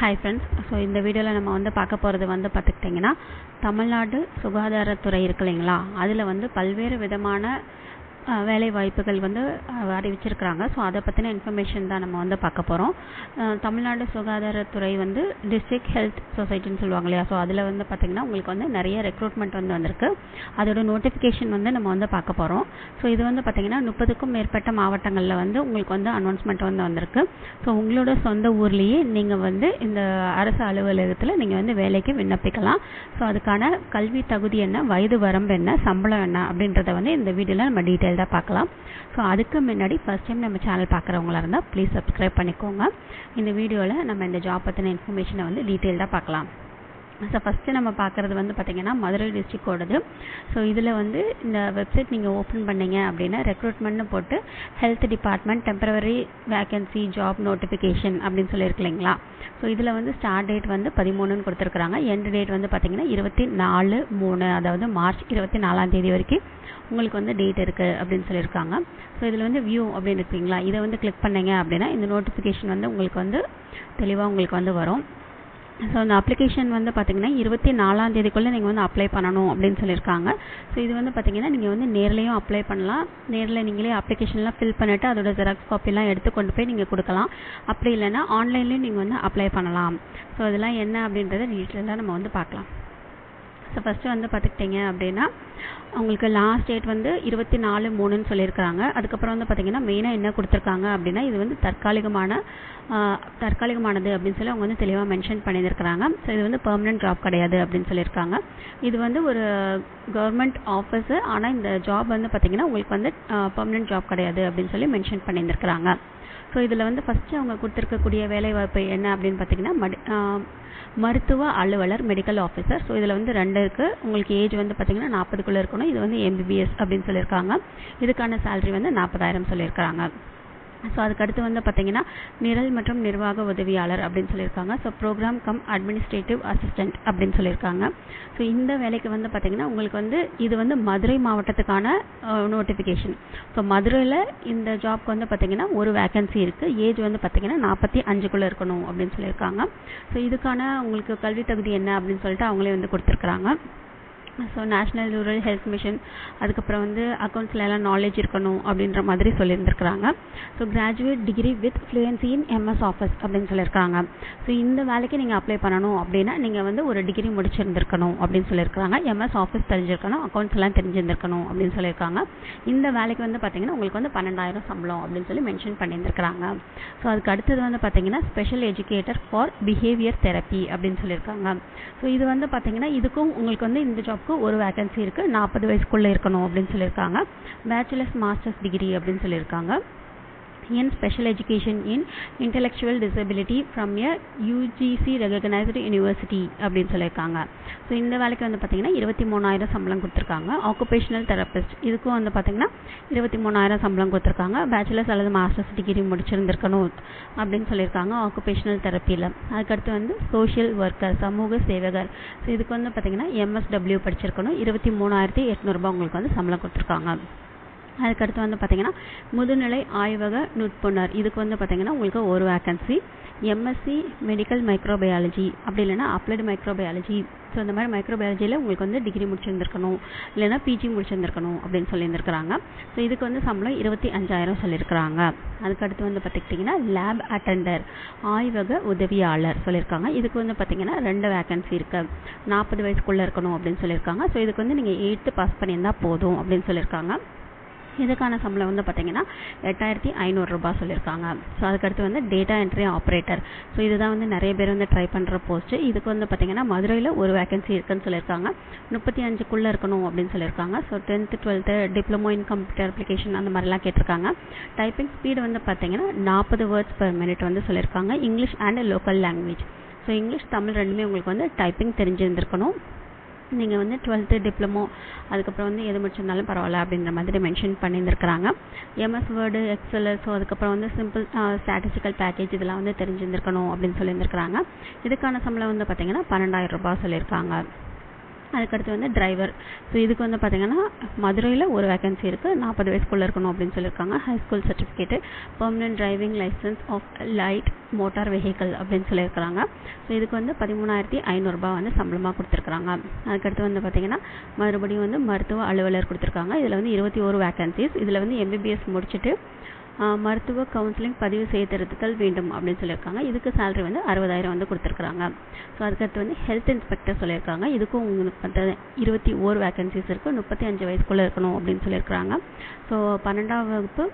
Hi friends. So இந்த வீடியோவில் நம்ம பார்க்க போகிறது பார்த்துக்கிட்டிங்கன்னா, தமிழ்நாடு சுகாதாரத்துறை இருக்கு இல்லைங்களா, அதில் பல்வேறு விதமான வேலை வாய்ப்புகள் அறிவிச்சிருக்கிறாங்க. ஸோ அதை பற்றின இன்ஃபர்மேஷன் தான் நம்ம பார்க்க போகிறோம். தமிழ்நாடு சுகாதாரத்துறை டிஸ்ட்ரிக்ட் ஹெல்த் சொசைட்டின்னு சொல்லுவாங்க இல்லையா, ஸோ அதில் பார்த்திங்கன்னா உங்களுக்கு நிறைய ரெக்ரூட்மெண்ட் வந்திருக்கு. அதோட நோட்டிஃபிகேஷன் நம்ம பார்க்க போகிறோம். ஸோ இது பார்த்திங்கன்னா 30க்கும் மேற்பட்ட மாவட்டங்களில் உங்களுக்கு அனௌன்ஸ்மெண்ட் வந்திருக்கு. ஸோ உங்களோட சொந்த ஊர்லேயே நீங்கள் இந்த அரசு அலுவலகத்தில் நீங்கள் வேலைக்கு விண்ணப்பிக்கலாம். ஸோ அதுக்கான கல்வி தகுதி என்ன, வயது வரம்பு என்ன, சம்பளம் என்ன அப்படின்றத இந்த வீடியோவில் நம்ம டீட்டெயில் தான் பார்க்கலாம். ஸோ அதுக்கு முன்னாடி ஃபர்ஸ்ட் டைம் நம்ம சேனல் பார்க்குறவங்களா இருந்தால் ப்ளீஸ் சப்ஸ்கிரைப் பண்ணிக்கோங்க. இந்த வீடியோவில் நம்ம இந்த ஜாப் பற்றின இன்ஃபர்மேஷனை டீட்டெயில்டாக பார்க்கலாம். ஸோ ஃபஸ்ட்டு நம்ம பார்க்குறது பார்த்திங்கன்னா மதுரை டிஸ்ட்ரிக்டோடது. ஸோ இதில் இந்த வெப்சைட் நீங்கள் ஓப்பன் பண்ணிங்க அப்படின்னா ரெக்ரூட்மெண்ட்னு போட்டு health department temporary vacancy job notification அப்படின்னு சொல்லியிருக்கு இல்லைங்களா. ஸோ இதில் ஸ்டார்ட் டேட் 13ன்னு கொடுத்துருக்குறாங்க. எண்ட் டேட் பார்த்திங்கன்னா 24/3, அதாவது மார்ச் 24ஆம் தேதி வரைக்கும் உங்களுக்கு டேட் இருக்குது அப்படின்னு சொல்லியிருக்காங்க. ஸோ இதில் வியூ அப்படின்னு இருக்குங்களா, இதை கிளிக் பண்ணிங்க அப்படின்னா இந்த நோட்டிஃபிகேஷன் உங்களுக்கு தெளிவாக உங்களுக்கு வரும். ஸோ அந்த அப்ளிகேஷன் பார்த்திங்கன்னா 24ஆம் தேதிக்குள்ளே நீங்கள் அப்ளை பண்ணணும் அப்படின்னு சொல்லியிருக்காங்க. ஸோ இது பார்த்திங்கன்னா நீங்கள் நேர்லேயும் அப்ளை பண்ணலாம். நேரில் நீங்களே அப்ளிகேஷன்லாம் ஃபில் பண்ணிவிட்டு அதோட ஜெராக்ஸ் காப்பிலாம் எடுத்து கொண்டு போய் நீங்கள் கொடுக்கலாம். அப்படி இல்லைன்னா ஆன்லைன்லேயும் நீங்கள் அப்ளை பண்ணலாம். ஸோ இதெல்லாம் என்ன அப்படின்றத டீட்டெயிலாக நம்ம பார்க்கலாம். ஸோ ஃபஸ்ட்டு பார்த்துக்கிட்டிங்க அப்படின்னா உங்களுக்கு லாஸ்ட் டேட் 24/3ன்னு சொல்லியிருக்காங்க. அதுக்கப்புறம் பார்த்திங்கன்னா மெயினாக என்ன கொடுத்துருக்காங்க அப்படின்னா இது தற்காலிகமானது அப்படின்னு சொல்லி அவங்க தெளிவாக மென்ஷன் பண்ணியிருக்கிறாங்க. ஸோ இது பெர்மனன்ட் ஜாப் கிடையாது அப்படின்னு சொல்லியிருக்காங்க. இது ஒரு கவர்மெண்ட் ஆஃபீஸு, ஆனால் இந்த ஜாப் பார்த்திங்கன்னா உங்களுக்கு பெர்மனன்ட் ஜாப் கிடையாது அப்படின்னு சொல்லி மென்ஷன் பண்ணியிருக்கிறாங்க. ஸோ இதில் ஃபஸ்ட்டு அவங்க கொடுத்துருக்கக்கூடிய வேலைவாய்ப்பு என்ன அப்படின்னு பார்த்திங்கன்னா மருத்துவ அலுவலர் மெடிக்கல் ஆஃபீஸர். ஸோ இதில் 2 இருக்குது. உங்களுக்கு ஏஜ் பார்த்திங்கன்னா 40க்குள்ளே இருக்கணும். இது MBBS அப்படின்னு சொல்லியிருக்காங்க. இதுக்கான சேலரி 40,000 சொல்லியிருக்காங்க. ஸோ அதுக்கடுத்து பார்த்திங்கன்னா நிரல் மற்றும் நிர்வாக உதவியாளர் அப்படின்னு சொல்லியிருக்காங்க. So program cum administrative assistant அப்படின்னு சொல்லியிருக்காங்க. ஸோ இந்த வேலைக்கு பார்த்திங்கன்னா உங்களுக்கு இது மதுரை மாவட்டத்துக்கான நோட்டிஃபிகேஷன். ஸோ மதுரையில் இந்த ஜாப்க்கு பார்த்திங்கன்னா ஒரு வேக்கன்சி இருக்குது. ஏஜ் பார்த்திங்கன்னா 45க்குள்ளே இருக்கணும் அப்படின்னு சொல்லியிருக்காங்க. ஸோ இதுக்கான உங்களுக்கு கல்வி தகுதி என்ன அப்படின்னு சொல்லிட்டு அவங்களே கொடுத்துருக்குறாங்க. So national rural health mission, அதுக்கப்புறம் அக்கௌண்ட்ஸில் எல்லாம் நாலேஜ் இருக்கணும் அப்படின்ற மாதிரி சொல்லியிருந்துருக்குறாங்க. So graduate degree with fluency in MS office அப்படின்னு சொல்லியிருக்காங்க. ஸோ இந்த வேலைக்கு நீங்கள் அப்ளை பண்ணணும் அப்படின்னா நீங்கள் ஒரு டிகிரி முடிச்சிருந்துருக்கணும் அப்படின்னு சொல்லியிருக்காங்க. MS ஆஃபீஸ் தெரிஞ்சிருக்கணும், அக்கௌண்ட்ஸ் எல்லாம் தெரிஞ்சிருந்துருக்கணும் அப்படின்னு சொல்லியிருக்காங்க. இந்த வேலைக்கு பார்த்திங்கன்னா உங்களுக்கு 12,000 சம்பளம் அப்படின்னு சொல்லி மென்ஷன் பண்ணியிருந்துருக்குறாங்க. ஸோ அதுக்கு அடுத்தது பார்த்திங்கன்னா special educator for behaviour therapy அப்படின்னு சொல்லியிருக்காங்க. ஸோ இது பார்த்திங்கன்னா இதுக்கும் உங்களுக்கு இந்த ஜாப் ஒரு வேகன்சி இருக்குது. 40 வயசுக்குள்ளே இருக்கணும் அப்படின்னு சொல்லியிருக்காங்க. பேச்சுலர்ஸ் மாஸ்டர்ஸ் டிகிரி அப்படின்னு சொல்லியிருக்காங்க. in special education in intellectual disability from a UGC recognized university அப்படின்னு சொல்லியிருக்காங்க. ஸோ இந்த வேலைக்கு பார்த்திங்கன்னா 23,000 சம்பளம் கொடுத்துருக்காங்க. ஆக்குபேஷனல் தெரபிஸ்ட் இதுக்கும் பார்த்திங்கன்னா 23,000 சம்பளம் கொடுத்துருக்காங்க. பேச்சுலர்ஸ் அல்லது மாஸ்டர்ஸ் டிகிரி முடிச்சிருந்துருக்கணும் அப்படின்னு சொல்லியிருக்காங்க ஆக்குபேஷனல் தெரப்பியில். அதுக்கடுத்து சோஷியல் ஒர்க்கர் சமூக சேவகர். ஸோ இதுக்கு பார்த்திங்கன்னா MSW படிச்சிருக்கணும். 23,800 உங்களுக்கு சம்பளம் கொடுத்துருக்காங்க. அதுக்கடுத்து பார்த்திங்கன்னா முதுநிலை ஆய்வக நுட்புணர் இதுக்கு பார்த்திங்கன்னா உங்களுக்கு ஒரு வேக்கன்சி. MSc மெடிக்கல் மைக்ரோபயாலஜி அப்படி இல்லைன்னா அப்ளைடு மைக்ரோபயாலஜி. ஸோ இந்த மாதிரி மைக்ரோபயாலஜியில் உங்களுக்கு டிகிரி முடிச்சிருந்துருக்கணும், இல்லைன்னா PG முடிச்சிருந்துருக்கணும் அப்படின்னு சொல்லியிருந்துருக்குறாங்க. ஸோ இதுக்கு சம்பளம் 25,000 சொல்லியிருக்கிறாங்க. அதுக்கடுத்து பார்த்துக்கிட்டிங்கன்னா லேப் அட்டெண்டர் ஆய்வக உதவியாளர் சொல்லியிருக்காங்க. இதுக்கு பார்த்திங்கன்னா 2 வேக்கன்சி இருக்குது. 40 வயசுக்குள்ளே இருக்கணும் அப்படின்னு சொல்லியிருக்காங்க. ஸோ இதுக்கு நீங்கள் 8th பாஸ் பண்ணியிருந்தால் போதும் அப்படின்னு சொல்லியிருக்காங்க. இதுக்கான சம்பளம் பார்த்திங்கன்னா 8,500 சொல்லியிருக்காங்க. ஸோ அதுக்கடுத்து டேட்டா என்ட்ரி ஆப்ரேட்டர். ஸோ இதுதான் நிறைய பேர் ட்ரை பண்ணுற போஸ்ட்டு. இதுக்கு பார்த்திங்கன்னா மதுரையில் ஒரு வேக்கன்சி இருக்குன்னு சொல்லியிருக்காங்க. 35க்குள்ளே இருக்கணும் அப்படின்னு சொல்லியிருக்காங்க. So 10th 12th diploma in computer application அந்த மாதிரிலாம் கேட்டிருக்காங்க. டைப்பிங் ஸ்பீடு பார்த்திங்கன்னா 40 words per minute சொல்லியிருக்காங்க. English and local language. So English Tamil ரெண்டுமே உங்களுக்கு டைப்பிங் தெரிஞ்சிருந்துருக்கணும். நீங்கள் 12th டிப்ளமோ அதுக்கப்புறம் எது முடிச்சிருந்தாலும் பரவாயில்ல அப்படின்ற மாதிரி மென்ஷன் பண்ணியிருந்துருக்குறாங்க. MS word Excel. ஸோ அதுக்கப்புறம் சிம்பிள் ஸ்டாட்டிஸ்டிக்கல் பேக்கேஜ் இதெல்லாம் தெரிஞ்சிருந்துருக்கணும் அப்படின்னு சொல்லியிருந்துருக்குறாங்க. இதுக்கான சம்பளம் பார்த்திங்கன்னா 12,000 சொல்லியிருக்காங்க. அதுக்கடுத்து வந்து டிரைவர். ஸோ இதுக்கு வந்து பார்த்தீங்கன்னா மதுரையில் ஒரு வேகன்சி இருக்குது, 40 வயசுக்குள்ளே இருக்கணும் அப்படின்னு சொல்லியிருக்காங்க. High school certificate, permanent driving licence of light motor vehicle அப்படின்னு சொல்லியிருக்கிறாங்க. ஸோ இதுக்கு வந்து 13,500 வந்து சம்பளமாக கொடுத்துருக்குறாங்க. அதுக்கடுத்து வந்து பார்த்தீங்கன்னா மறுபடியும் வந்து மருத்துவ அலுவலர் கொடுத்துருக்காங்க. இதில் வந்து 21 வேகன்சிஸ். இதில் வந்து MBBS முடிச்சுட்டு மருத்துவ கவுன்சிலிங் பதிவு செய்திருத்தல் வேண்டும் அப்படின்னு சொல்லியிருக்காங்க. இதுக்கு சேலரி வந்து 60,000 வந்து கொடுத்துருக்குறாங்க. ஸோ அதுக்கடுத்து வந்து ஹெல்த் இன்ஸ்பெக்டர் சொல்லியிருக்காங்க. இதுக்கும் உங்களுக்கு வந்து 21 வேகன்சிஸ் இருக்குது, 35 வயசுக்குள்ளே இருக்கணும் அப்படின்னு சொல்லியிருக்கிறாங்க. ஸோ 12ஆம் வகுப்பு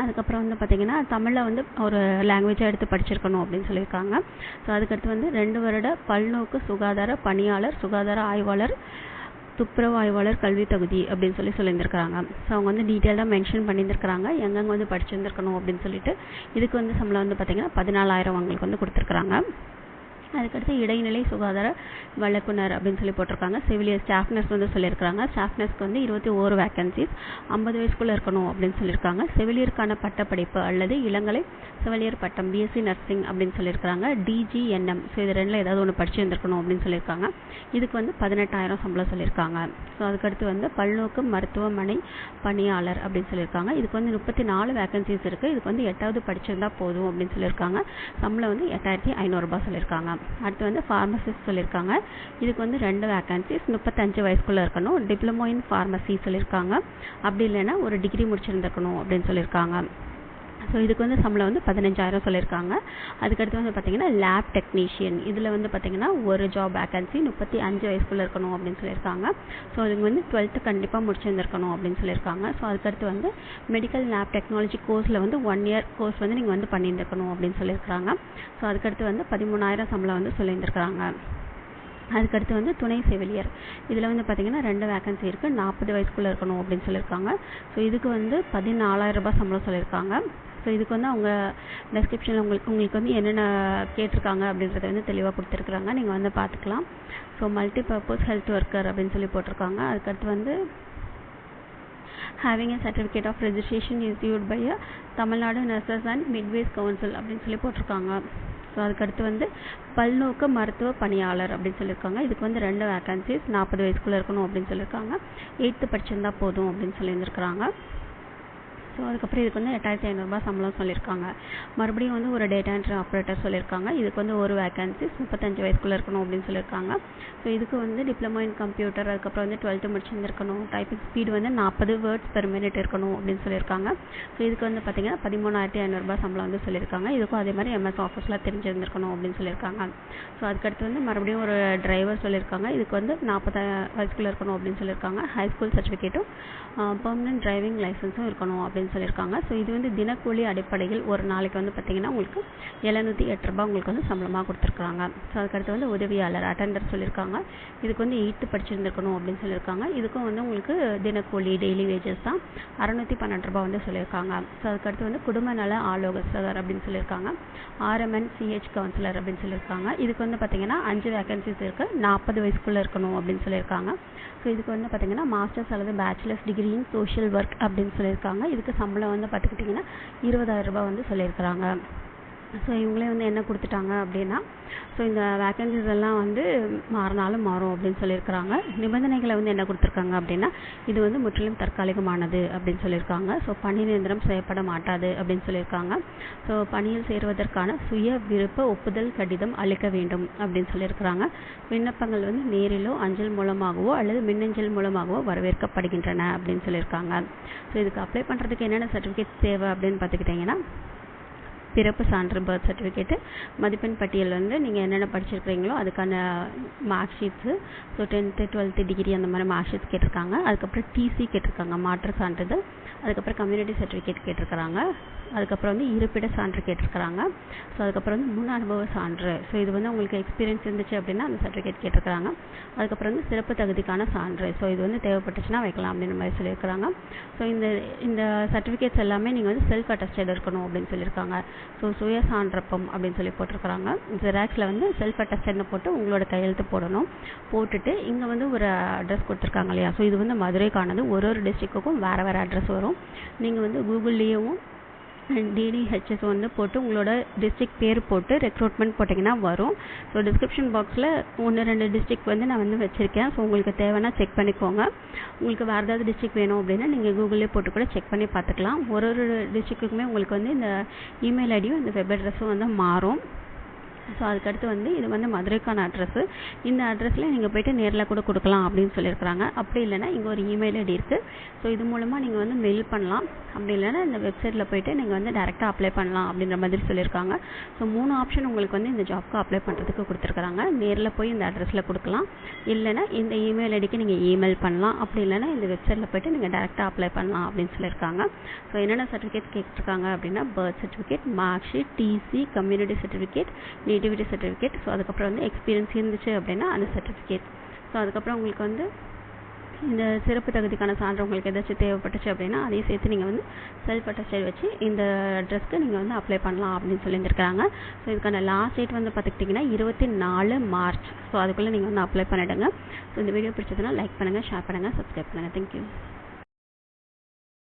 அதுக்கப்புறம் வந்து பார்த்திங்கன்னா தமிழில் வந்து ஒரு லாங்குவேஜாக எடுத்து படிச்சிருக்கணும் அப்படின்னு சொல்லியிருக்காங்க. ஸோ அதுக்கடுத்து வந்து 2 வருட பல்நோக்கு சுகாதார பணியாளர், சுகாதார ஆய்வாளர், துப்புரவு ஆய்வாளர் கல்வி தகுதி அப்படின்னு சொல்லியிருந்திருக்காங்க. ஸோ அவங்க வந்து டீட்டெயிலாக மென்ஷன் பண்ணியிருக்கிறாங்க எங்கெங்கே வந்து படிச்சிருந்துருக்கணும் அப்படின்னு சொல்லிட்டு. இதுக்கு வந்து சம்பளம் வந்து பார்த்திங்கன்னா 14,000 அவங்களுக்கு வந்து கொடுத்துருக்குறாங்க. அதுக்கடுத்து இடைநிலை சுகாதார வழக்குனர் அப்படின்னு சொல்லி போட்டிருக்காங்க. செவிலியர் ஸ்டாஃப் நர்ஸ் வந்து சொல்லியிருக்காங்க. ஸ்டாஃப் நர்ஸ்க்கு வந்து 21 வேகன்சிஸ், 50 வயசுக்குள்ளே இருக்கணும் அப்படின்னு சொல்லியிருக்காங்க. செவிலியருக்கான பட்டப்படிப்பு அல்லது இளங்கலை செவிலியர் பட்டம் BSc நர்சிங் அப்படின்னு சொல்லியிருக்காங்க. DGNM, ஸோ இது ரெண்டில் ஏதாவது ஒன்று படிச்சிருந்துருக்கணும் அப்படின்னு சொல்லியிருக்காங்க. இதுக்கு வந்து 18,000 சம்பளம் சொல்லியிருக்காங்க. ஸோ அதுக்கடுத்து வந்து பல்நோக்கு மருத்துவமனை பணியாளர் அப்படின்னு சொல்லியிருக்காங்க. இதுக்கு வந்து 34 வேகன்சிஸ் இருக்குது. இதுக்கு வந்து 8வது படிச்சிருந்தா போதும் அப்படின்னு சொல்லியிருக்காங்க. சம்பளம் வந்து 8,500 சொல்லியிருக்காங்க. அடுத்து வந்து ஃபார்மசிஸ்ட் சொல்லியிருக்காங்க. இதுக்கு வந்து 2 வேகன்சிஸ், 35 வயசுக்குள்ளே இருக்கணும், டிப்ளமோ இன் ஃபார்மசி சொல்லியிருக்காங்க. அப்படி இல்லைன்னா ஒரு டிகிரி முடிச்சிருந்துருக்கணும் அப்படின்னு சொல்லியிருக்காங்க. ஸோ இதுக்கு வந்து சம்பளம் வந்து 15,000 சொல்லியிருக்காங்க. அதுக்கடுத்து வந்து பார்த்திங்கன்னா லேப் டெக்னீஷியன், இதில் வந்து பார்த்திங்கன்னா ஒரு ஜாப் வேகன்சி, 35 வயசுக்குள்ளே இருக்கணும் அப்படின்னு சொல்லியிருக்காங்க. ஸோ இதுக்கு வந்து 12th கண்டிப்பாக முடிச்சிருந்துருக்கணும் அப்படின்னு சொல்லியிருக்காங்க. ஸோ அதுக்கடுத்து வந்து மெடிக்கல் லேப் டெக்னாலஜி கோர்ஸில் வந்து 1 இயர் கோர்ஸ் வந்து நீங்கள் வந்து பண்ணியிருந்துருக்கணும் அப்படின்னு சொல்லியிருக்காங்க. ஸோ அதுக்கடுத்து வந்து 13,000 சம்பளம் வந்து சொல்லியிருந்திருக்கிறாங்க. அதுக்கடுத்து வந்து துணை செவிலியர், இதில் வந்து பார்த்திங்கன்னா 2 வேகன்சி இருக்குது, 40 வயசுக்குள்ளே இருக்கணும் அப்படின்னு சொல்லியிருக்காங்க. ஸோ இதுக்கு வந்து 14,000 சம்பளம் சொல்லியிருக்காங்க. ஸோ இதுக்கு வந்து அவங்க டெஸ்கிரிப்ஷனில் உங்களுக்கு வந்து என்னென்ன கேட்டிருக்காங்க அப்படின்றத வந்து தெளிவாக கொடுத்துருக்குறாங்க, நீங்கள் வந்து பார்த்துக்கலாம். So multi purpose health worker அப்படின்னு சொல்லி போட்டிருக்காங்க. அதுக்கடுத்து வந்து having a certificate of registration issued by a Tamil Nadu nurses and midwives council அப்படின்னு சொல்லி போட்டிருக்காங்க. ஸோ அதுக்கடுத்து வந்து பல்நோக்கு மருத்துவ பணியாளர் அப்படின்னு சொல்லியிருக்காங்க. இதுக்கு வந்து 2 வேகன்சிஸ், 40 வயசுக்குள்ளே இருக்கணும் அப்படின்னு சொல்லியிருக்காங்க. 8th படிச்சிருந்தா போதும் அப்படின்னு சொல்லியிருந்திருக்கிறாங்க. ஸோ அதுக்கப்புறம் இதுக்கு வந்து 8,500 சம்பளம் சொல்லியிருக்காங்க. மறுபடியும் வந்து ஒரு டேட்டா என்ட்ரி ஆப்ரேட்டர் சொல்லியிருக்காங்க. இதுக்கு வந்து ஒரு வேகன்சிஸ், 35 வயசுக்குள்ளே இருக்கணும் அப்படின்னு சொல்லியிருக்காங்க. ஸோ இதுக்கு வந்து டிப்ளமோ இன் கம்ப்யூட்டர், அதுக்கப்புறம் வந்து 12th முடிச்சிருந்துருக்கணும், டைப்பிங் ஸ்பீடு வந்து 40 வேர்ட்ஸ் பெர் மினிட் இருக்கணும் அப்படின்னு சொல்லியிருக்காங்க. ஸோ இதுக்கு வந்து பார்த்திங்கன்னா 13,500 சம்பளம் வந்து சொல்லியிருக்காங்க. இதுக்கும் அதே மாதிரி MS ஆஃபீஸில் தெரிஞ்சிருந்துருக்கணும் அப்படின்னு சொல்லியிருக்காங்க. ஸோ அதுக்கடுத்து வந்து மறுபடியும் ஒரு டிரைவர் சொல்லியிருக்காங்க. இதுக்கு வந்து 40 வயசுக்குள்ளே இருக்கணும் அப்படின்னு சொல்லியிருக்காங்க. ஹை ஸ்கூல் சர்டிஃபிகேட்டும் பெர்மனன்ட் டிரைவிங் லைசன்ஸும் இருக்கணும் அப்படின்னு சொல்லியிருக்காங்க. ஸோ இது வந்து தினக்கூலி அடிப்படையில் ஒரு நாளைக்கு வந்து பார்த்திங்கன்னா உங்களுக்கு 708 உங்களுக்கு வந்து சம்பளமாக கொடுத்துருக்காங்க. ஸோ அதுக்கடுத்து வந்து உதவியாளர் அட்டெண்டர் சொல்லியிருக்காங்க. இதுக்கு வந்து 8th படிச்சிருந்துருக்கணும் அப்படின்னு சொல்லியிருக்காங்க. இதுக்கும் வந்து உங்களுக்கு தினக்கூலி டெய்லி வேஜஸ் தான், 612 வந்து சொல்லியிருக்காங்க. ஸோ அதுக்கடுத்து வந்து குடும்ப நல ஆலோசகர் அப்படின்னு சொல்லியிருக்காங்க. RMNCH கவுன்சிலர் அப்படின்னு சொல்லியிருக்காங்க. இதுக்கு வந்து பார்த்திங்கன்னா 5 வேகன்சிஸ் இருக்குது, 40 வயசுக்குள்ளே இருக்கணும் அப்படின்னு சொல்லியிருக்காங்க. ஸோ இதுக்கு வந்து பார்த்திங்கன்னா மாஸ்டர்ஸ் அல்லது bachelors degree in social work அப்படின்னு சொல்லியிருக்காங்க. இதுக்கு சம்பளம் வந்து பார்த்துக்கிட்டிங்கன்னா 20,000 வந்து சொல்லியிருக்கிறாங்க. ஸோ இவங்களே வந்து என்ன கொடுத்துட்டாங்க அப்படின்னா, ஸோ இந்த வேக்கன்சிஸ் எல்லாம் வந்து மாறினாலும் மாறும் அப்படின்னு சொல்லியிருக்கிறாங்க. நிபந்தனைகளை வந்து என்ன கொடுத்துருக்காங்க அப்படின்னா, இது வந்து முற்றிலும் தற்காலிகமானது அப்படின்னு சொல்லியிருக்காங்க. ஸோ பணி நிரந்தரம் செய்யப்பட மாட்டாது அப்படின்னு சொல்லியிருக்காங்க. ஸோ பணியில் சேருவதற்கான சுய விருப்ப ஒப்புதல் கடிதம் அளிக்க வேண்டும் அப்படின்னு சொல்லியிருக்கிறாங்க. விண்ணப்பங்கள் வந்து நேரிலோ அஞ்சல் மூலமாகவோ அல்லது மின்னஞ்சல் மூலமாகவோ வரவேற்கப்படுகின்றன அப்படின்னு சொல்லியிருக்காங்க. ஸோ இதுக்கு அப்ளை பண்ணுறதுக்கு என்னென்ன சர்டிஃபிகேட்ஸ் தேவை அப்படின்னு பார்த்துக்கிட்டிங்கன்னா, பிறப்பு சான்று பர்த் சர்டிஃபிகேட்டு, மதிப்பெண் பட்டியல் வந்து நீங்கள் என்னென்ன படிச்சிருக்கிறீங்களோ அதுக்கான mark sheets, so 10th 12th degree அந்த மாதிரி மார்க் ஷீட்ஸ் கேட்டிருக்காங்க. அதுக்கப்புறம் TC கேட்டிருக்காங்க, மாற்று சான்றிதழ். அதுக்கப்புறம் கம்யூனிட்டி சர்டிஃபிகேட் கேட்டிருக்கிறாங்க. அதுக்கப்புறம் வந்து இருப்பிட சான்று கேட்டிருக்கிறாங்க. ஸோ அதுக்கப்புறம் வந்து முன் அனுபவ சான்று, ஸோ இது வந்து உங்களுக்கு எக்ஸ்பீரியன்ஸ் இருந்துச்சு அப்படின்னா அந்த சர்டிஃபிகேட் கேட்டிருக்கிறாங்க. அதுக்கப்புறம் வந்து சிறப்பு தகுதிக்கான சான்று, ஸோ இது வந்து தேவைப்பட்டுச்சுன்னா வைக்கலாம் அப்படின்ற மாதிரி சொல்லியிருக்கிறாங்க. ஸோ இந்த சர்டிஃபிகேட்ஸ் எல்லாமே நீங்கள் வந்து செல்ஃப் அட்டஸ்டட் இருக்கணும் அப்படின்னு சொல்லியிருக்காங்க. ஸோ சுய சான்றப்பம் அப்படின்னு சொல்லி போட்டிருக்கிறாங்க. ஜெராக்ஸில் வந்து செல்ஃப் அட்டஸ்டட்னு போட்டு உங்களோட கையெழுத்து போடணும். போட்டுட்டு இங்கே வந்து ஒரு அட்ரஸ் கொடுத்துருக்காங்க இல்லையா, ஸோ இது வந்து மதுரைக்கானது. ஒரு டிஸ்ட்ரிக்ட்டுக்கும் வேறு வேறு அட்ரஸ் வரும். நீங்கள் வந்து கூகுள்லேயும் டிடிஹெச்எஸ் வந்து போட்டு உங்களோட டிஸ்ட்ரிக்ட் பேர் போட்டு ரெக்ரூட்மெண்ட் போட்டிங்கன்னா வரும். ஸோ டிஸ்கிரிப்ஷன் பாக்ஸில் 1-2 டிஸ்ட்ரிக்ட் வந்து நான் வந்து வச்சுருக்கேன். ஸோ உங்களுக்கு தேவைன்னா செக் பண்ணிக்கோங்க. உங்களுக்கு வேறு ஏதாவது டிஸ்ட்ரிக்ட் வேணும் அப்படின்னா நீங்கள் கூகுளிலே போட்டு கூட செக் பண்ணி பார்த்துக்கலாம். ஒரு டிஸ்ட்ரிக்ட்டுக்குமே உங்களுக்கு வந்து இந்த இமெயில் ஐடியும் இந்த வெப் அட்ரஸும் வந்து மாறும். ஸோ அதுக்கடுத்து வந்து இது வந்து மதுரைக்கான அட்ரஸு. இந்த அட்ரஸில் நீங்கள் போய்ட்டு நேரில் கூட கொடுக்கலாம் அப்படின்னு சொல்லியிருக்கிறாங்க. அப்படி இல்லைன்னா இங்கே ஒரு இமெயில் ஐடி இருக்குது. ஸோ இது மூலமாக நீங்கள் வந்து மெயில் பண்ணலாம். அப்படி இல்லைன்னா இந்த வெப்சைட்டில் போய்ட்டு நீங்கள் வந்து டேரெக்டாக அப்ளை பண்ணலாம் அப்படின்ற மாதிரி சொல்லியிருக்காங்க. ஸோ 3 ஆப்ஷன் உங்களுக்கு வந்து இந்த ஜாப்க்கு அப்ளை பண்ணுறதுக்கு கொடுத்துருக்குறாங்க. நேரில் போய் இந்த அட்ரஸில் கொடுக்கலாம், இல்லைன்னா இந்த இமெயில் ஐடிக்கு நீங்கள் இமெயில் பண்ணலாம், அப்படி இல்லைன்னா இந்த வெப்சைட்டில் போய்ட்டு நீங்கள் டேரெக்டாக அப்ளை பண்ணலாம் அப்படின்னு சொல்லியிருக்காங்க. ஸோ என்னென்ன சர்டிஃபிகேட் கேட்டிருக்காங்க அப்படின்னா birth certificate, mark sheet, TC, community certificate, nativity certificate, so அதுக்கப்புறம் வந்து எக்ஸ்பீரியன்ஸ் இருந்துச்சு அப்படின்னா அந்த சர்டிஃபிகேட். ஸோ அதுக்கப்புறம் உங்களுக்கு வந்து இந்த சிறப்பு தகுதிக்கான சான்று உங்களுக்கு ஏதாச்சும் தேவைப்பட்டுச்சு அப்படின்னா அதையும் சேர்த்து நீங்கள் வந்து செல்ஃப் அட்டஸ்டட் வச்சு இந்த அட்ரஸ்க்கு நீங்கள் வந்து அப்ளை பண்ணலாம் அப்படின்னு சொல்லியிருக்காங்க. ஸோ இதுக்கான லாஸ்ட் டேட் வந்து பார்த்துக்கிட்டிங்கன்னா 24 மார்ச். ஸோ அதுக்குள்ளே நீங்கள் வந்து அப்ளை பண்ணிவிடுங்க. ஸோ இந்த வீடியோ பிடிச்சதுன்னா லைக் பண்ணுங்கள், ஷேர் பண்ணுங்கள், சப்ஸ்கிரைப் பண்ணுங்கள். தேங்க்யூ.